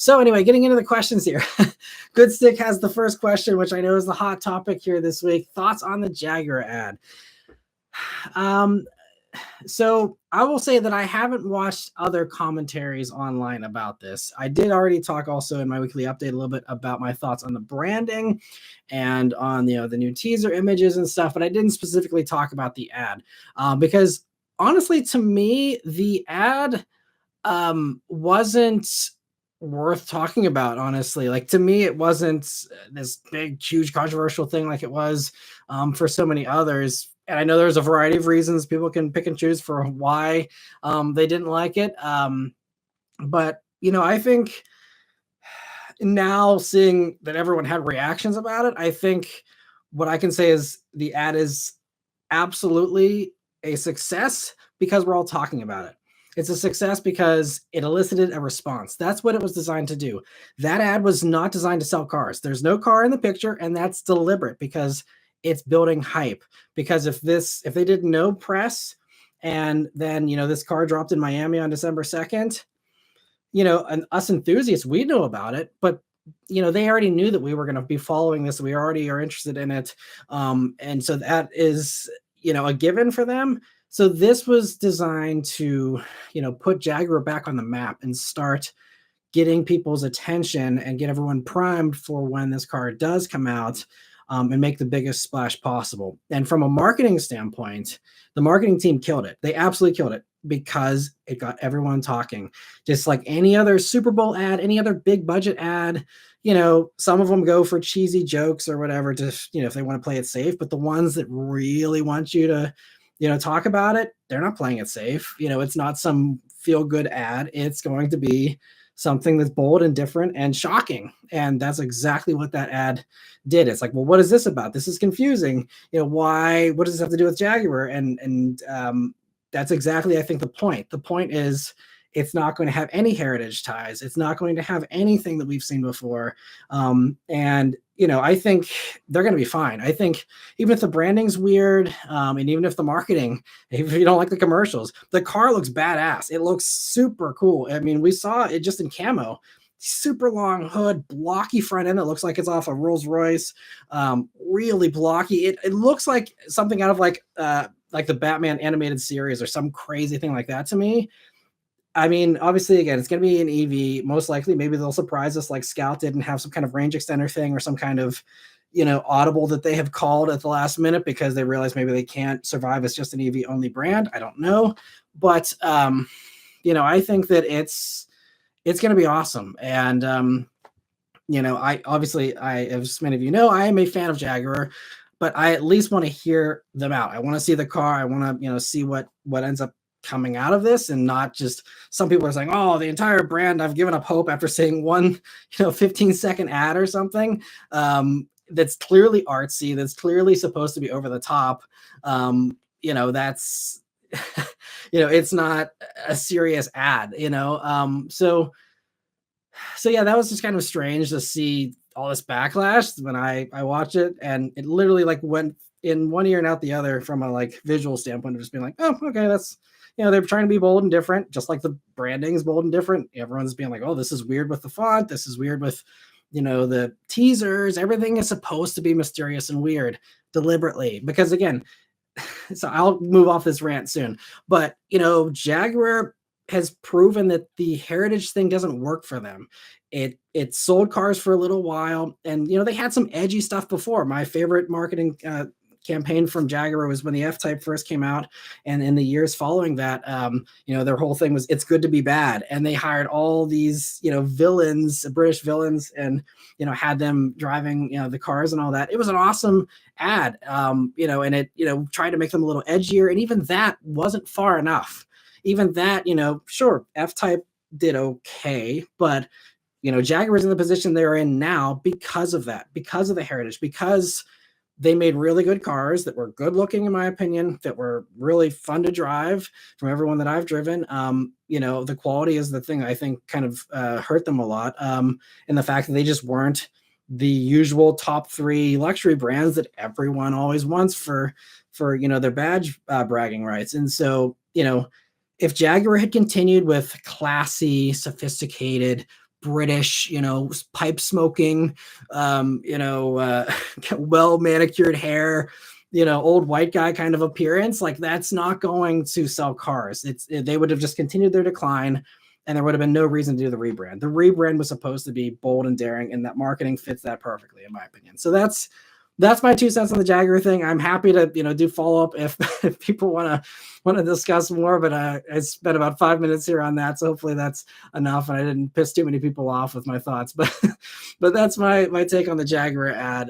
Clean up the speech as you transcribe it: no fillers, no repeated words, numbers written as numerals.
So anyway, getting into the questions here. Good Stick has the first question, which I know is the hot topic here this week. Thoughts on the Jaguar ad? So I will say that I haven't watched other commentaries online about this. I did already talk also in my weekly update a little bit about my thoughts on the branding and on the new teaser images and stuff, but I didn't specifically talk about the ad because honestly, to me, the ad wasn't worth talking about, honestly. Like, to me, it wasn't this big, huge, controversial thing like it was for so many others. And I know there's a variety of reasons people can pick and choose for why they didn't like it. But, I think now seeing that everyone had reactions about it, I think what I can say is the ad is absolutely a success because we're all talking about it. It's a success because it elicited a response. That's what it was designed to do. That ad was not designed to sell cars. There's no car in the picture, and that's deliberate because it's building hype. Because if they did no press and then, this car dropped in Miami on December 2nd, and us enthusiasts, we know about it, but they already knew that we were going to be following this. We already are interested in it. And so that is, a given for them. So this was designed to, put Jaguar back on the map and start getting people's attention and get everyone primed for when this car does come out, and make the biggest splash possible. And from a marketing standpoint, the marketing team killed it. They absolutely killed it because it got everyone talking. Just like any other Super Bowl ad, any other big budget ad, some of them go for cheesy jokes or whatever to, if they want to play it safe. But the ones that really want you to, talk about it, they're not playing it safe. It's not some feel good ad. It's going to be something that's bold and different and shocking. And that's exactly what that ad did. It's like, well, what is this about? This is confusing. Why, what does this have to do with Jaguar? And that's exactly, I think, the point. The point is it's not going to have any heritage ties. It's not going to have anything that we've seen before. And, I think they're going to be fine. I think even if the branding's weird, and even if the marketing, if you don't like the commercials, the car looks badass. It looks super cool. I mean, we saw it just in camo. Super long hood, blocky front end that looks like it's off a Rolls Royce. Really blocky. It looks like something out of like the Batman animated series or some crazy thing like that to me. I mean, obviously, again, it's going to be an EV. Most likely, maybe they'll surprise us like Scout did and have some kind of range extender thing or some kind of, audible that they have called at the last minute because they realize maybe they can't survive as just an EV only brand. I don't know. But, I think that it's going to be awesome. And, as many of you know, I am a fan of Jaguar, but I at least want to hear them out. I want to see the car. I want to, see what ends up coming out of this, and not just some people are saying, oh, the entire brand, I've given up hope after seeing one 15-second ad or something that's clearly artsy, that's clearly supposed to be over the top. That's it's not a serious ad. So yeah, that was just kind of strange to see all this backlash when I watched it, and it literally like went in one ear and out the other from a like visual standpoint of just being like, oh, okay, that's they're trying to be bold and different, just like the branding is bold and different. Everyone's being like, oh, this is weird with the font. This is weird with, the teasers. Everything is supposed to be mysterious and weird deliberately. Because again, so I'll move off this rant soon. But, Jaguar has proven that the heritage thing doesn't work for them. It sold cars for a little while. And, they had some edgy stuff before. My favorite marketing campaign from Jaguar was when the F-Type first came out, and in the years following that, their whole thing was "It's good to be bad," and they hired all these, villains, British villains, and had them driving, the cars and all that. It was an awesome ad, and it, tried to make them a little edgier, and even that wasn't far enough. Even that, sure, F-Type did okay, but Jaguar's in the position they're in now because of that, because of the heritage, because they made really good cars that were good looking, in my opinion, that were really fun to drive from everyone that I've driven. The quality is the thing I think kind of hurt them a lot. And the fact that they just weren't the usual top 3 luxury brands that everyone always wants for their badge bragging rights. And so, if Jaguar had continued with classy, sophisticated, British, pipe smoking, well manicured hair, old white guy kind of appearance. Like, that's not going to sell cars. They would have just continued their decline, and there would have been no reason to do the rebrand. The rebrand was supposed to be bold and daring, and that marketing fits that perfectly, in my opinion. So that's my 2 cents on the Jaguar thing. I'm happy to do follow up if people want to discuss more, but I spent about 5 minutes here on that, so hopefully that's enough, and I didn't piss too many people off with my thoughts. But that's my take on the Jaguar ad.